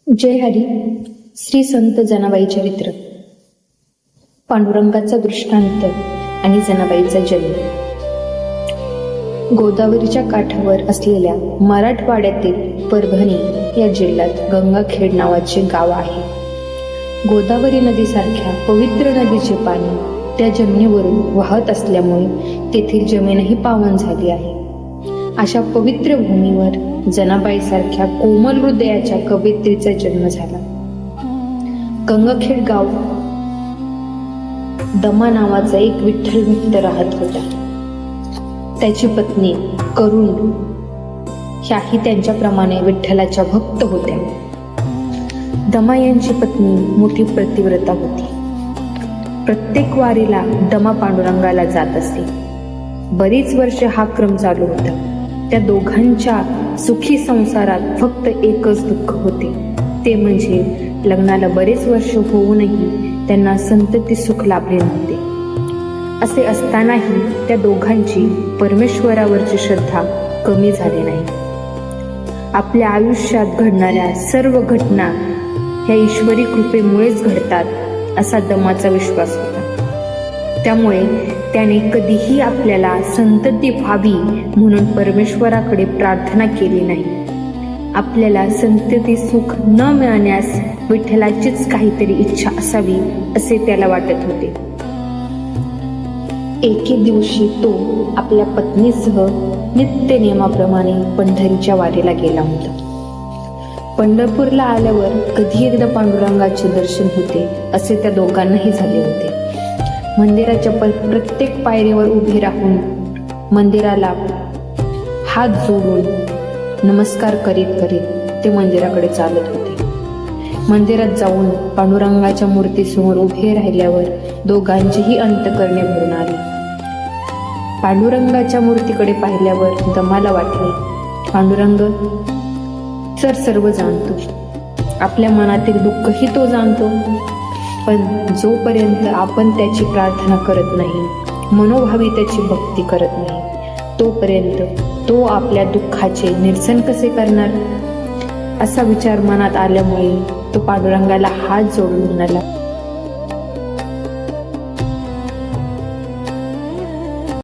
जय हरी. श्री संत जनाबाई चरित्र. पांडुरंगाचा दृष्टांत आणि जनाबाईचा जन्म. गोदावरीच्या काठावर असलेल्या मराठवाड्यातील परभणी या जिल्ह्यात गंगाखेड नावाचे गाव आहे. गोदावरी नदीसारख्या पवित्र नदीचे पाणी त्या जमिनीवरून वाहत असल्यामुळे तेथील जमीनही पावन झाली आहे. अशा पवित्र भूमीवर जनाबाईसारख्या कोमल हृदयाच्या कवयित्रीचा जन्म झाला. गंगाखेड गाव दमा नावाचा एक विठ्ठल भक्त राहत होता. त्याची पत्नी करुण ह्याही त्यांच्याप्रमाणे विठ्ठलाच्या भक्त होत्या. दमा यांची पत्नी मोठी प्रतिव्रता होती. प्रत्येक वारीला दमा पांडुरंगाला जात असे. बरीच वर्ष हा क्रम चालू होता. त्या दोघांच्या सुखी संसारात फक्त एकच दुःख होते, ते म्हणजे लग्नाला बरेच वर्ष होऊनही त्यांना संतती सुख लाभले नव्हते. असे असतानाही त्या दोघांची परमेश्वरावरची श्रद्धा कमी झाली नाही. आपल्या आयुष्यात घडणाऱ्या सर्व घटना ह्या ईश्वरी कृपेमुळेच घडतात असा दमाचा विश्वास होता. त्यामुळे त्याने कधीही आपल्याला संतती व्हावी म्हणून परमेश्वराकडे प्रार्थना केली नाही. आपल्याला संतती सुख न मिळण्यास विठ्ठलाचीच काहीतरी इच्छा असावी असे त्याला वाटत होते. एके दिवशी तो आपल्या पत्नीसह नित्य नियमाप्रमाणे पंढरीच्या वारीला गेला होता. पंढरपूरला आल्यावर कधी एकदा पांडुरंगाचे दर्शन होते असे त्या दोघांनाही झाले होते. मंदिराच्या प्रत्येक पायरीवर उभे राहून मंदिराला हात जोडून नमस्कार करीत करीत ते मंदिराकडे चालत होते. मंदिरात जाऊन पांडुरंगाच्या मूर्तीसमोर उभे राहिल्यावर दोघांचीही अंतःकरणे भरून आली. पांडुरंगाच्या मूर्तीकडे पाहिल्यावर दमाला वाटले, पांडुरंग तर सर्व जाणतो, आपल्या मनातील दुःखही तो जाणतो, पण जोपर्यंत आपण त्याची प्रार्थना करत नाही, मनोभावी त्याची भक्ती करत नाही, तोपर्यंत तो आपल्या दुःखाचे निरसन कसे करणार? असा विचार मनात आल्यामुळे तो पांडुरंगाला हात जोडून म्हणाला,